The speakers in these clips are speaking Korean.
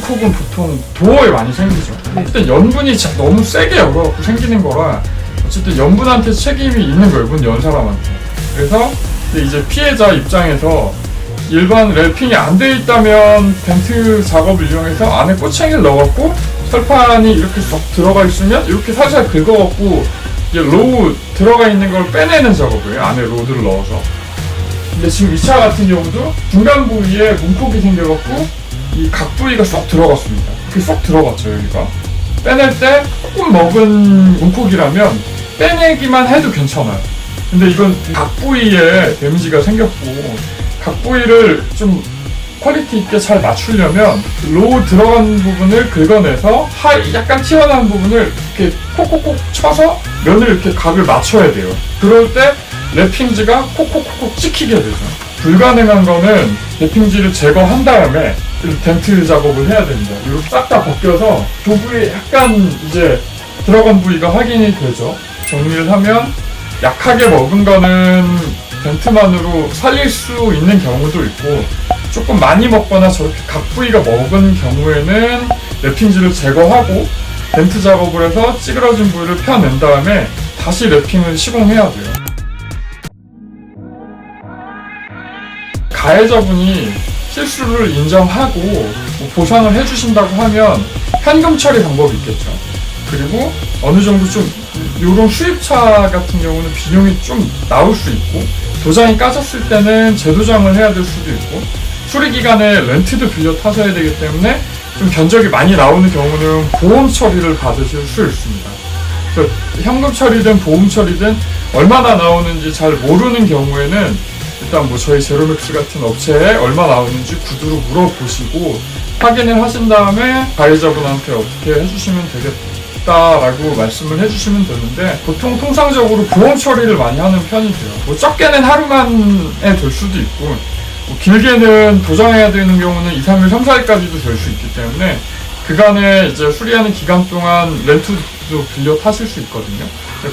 문콕은 보통 도어에 많이 생기죠. 어쨌든 연분이 너무 세게 열어갖고 생기는 거라 어쨌든 연분한테 책임이 있는 거예요, 문 연 사람한테. 그래서 이제 피해자 입장에서 일반 랩핑이 안 돼 있다면 벤트 작업을 이용해서 안에 꼬챙이를 넣어갖고 철판이 이렇게 쏙 들어가 있으면 이렇게 살살 긁어갖고 이제 로우 들어가 있는 걸 빼내는 작업이에요, 안에 로드를 넣어서. 근데 지금 이 차 같은 경우도 중간 부위에 문콕이 생겨갖고 이 각 부위가 쏙 들어갔습니다. 이렇게 쏙 들어갔죠, 여기가. 빼낼 때 조금 먹은 문콕이라면 빼내기만 해도 괜찮아요. 근데 이건 각 부위에 데미지가 생겼고, 각 부위를 좀 퀄리티 있게 잘 맞추려면 로우 들어간 부분을 긁어내서 약간 튀어나온 부분을 이렇게 콕콕콕 쳐서 면을 이렇게 각을 맞춰야 돼요. 그럴 때 랩핑지가 콕콕콕 찍히게 되죠. 불가능한 거는 랩핑지를 제거한 다음에 덴트 작업을 해야 됩니다. 이렇게 싹 다 벗겨서 그 부위에 약간 이제 들어간 부위가 확인이 되죠. 정리를 하면 약하게 먹은 거는 덴트만으로 살릴 수 있는 경우도 있고, 조금 많이 먹거나 저렇게 각 부위가 먹은 경우에는 랩핑지를 제거하고 덴트 작업을 해서 찌그러진 부위를 펴낸 다음에 다시 랩핑을 시공해야 돼요. 가해자분이 실수를 인정하고 보상을 해주신다고 하면 현금 처리 방법이 있겠죠. 그리고 어느 정도 좀 이런 수입차 같은 경우는 비용이 좀 나올 수 있고, 도장이 까졌을 때는 재도장을 해야 될 수도 있고, 수리기간에 렌트도 빌려 타셔야 되기 때문에 좀 견적이 많이 나오는 경우는 보험 처리를 받으실 수 있습니다. 그래서 현금 처리든 보험 처리든 얼마나 나오는지 잘 모르는 경우에는 일단 뭐 저희 제로맥스 같은 업체에 얼마 나오는지 구두로 물어보시고 확인을 하신 다음에 가해자분한테 어떻게 해주시면 되겠다라고 말씀을 해주시면 되는데, 보통 통상적으로 보험 처리를 많이 하는 편이고요. 뭐 적게는 하루만에 될 수도 있고, 뭐 길게는 도장해야 되는 경우는 2, 3일, 3, 4일까지도 될 수 있기 때문에 그간에 이제 수리하는 기간 동안 렌트도 빌려 타실 수 있거든요.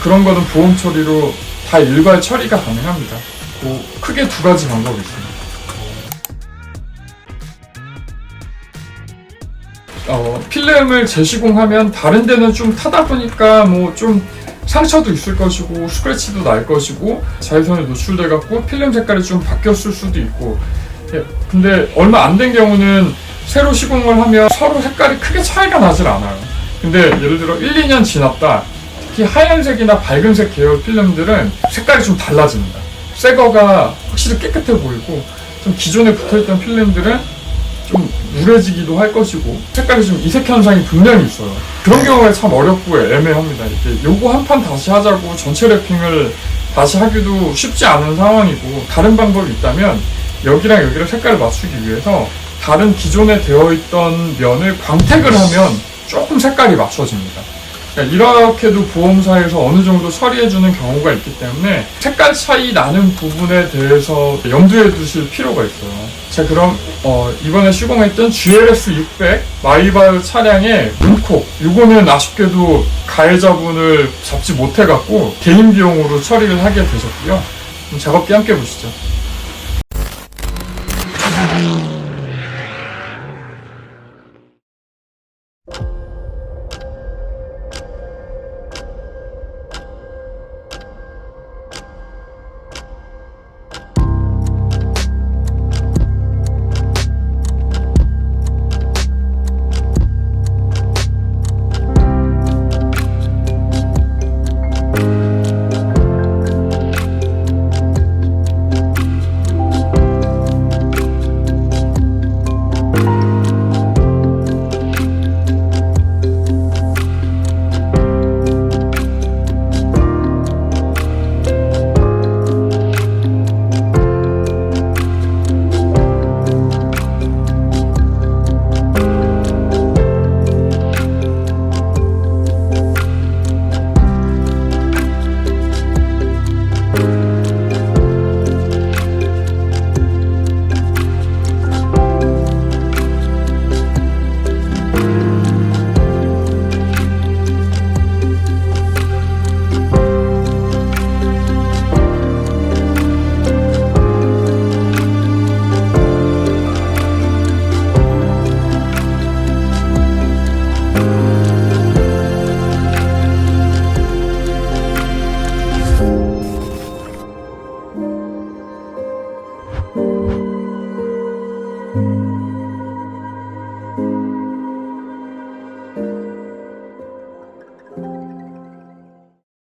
그런 거는 보험 처리로 다 일괄 처리가 가능합니다. 크게 두 가지 방법이 있습니다. 필름을 재시공하면 다른 데는 좀 타다 보니까 뭐 좀 상처도 있을 것이고 스크래치도 날 것이고 자외선에 노출돼 갖고 필름 색깔이 좀 바뀌었을 수도 있고, 근데 얼마 안 된 경우는 새로 시공을 하면 서로 색깔이 크게 차이가 나질 않아요. 근데 예를 들어 1, 2년 지났다, 특히 하얀색이나 밝은색 계열 필름들은 색깔이 좀 달라집니다. 새 거가 확실히 깨끗해 보이고, 좀 기존에 붙어있던 필름들은 좀 우려지기도 할 것이고 색깔이 좀 이색 현상이 분명히 있어요. 그런 경우에 참 어렵고 애매합니다. 이렇게 요거 한 판 다시 하자고 전체 랩핑을 다시 하기도 쉽지 않은 상황이고, 다른 방법이 있다면 여기랑 여기를 색깔을 맞추기 위해서 다른 기존에 되어 있던 면을 광택을 하면 조금 색깔이 맞춰집니다. 이렇게도 보험사에서 어느 정도 처리해주는 경우가 있기 때문에 색깔 차이 나는 부분에 대해서 염두에 두실 필요가 있어요. 자, 그럼 이번에 시공했던 GLS 600 마이바흐 차량의 문콕, 이거는 아쉽게도 가해자분을 잡지 못해갖고 개인 비용으로 처리를 하게 되셨고요. 그럼 작업기 함께 보시죠.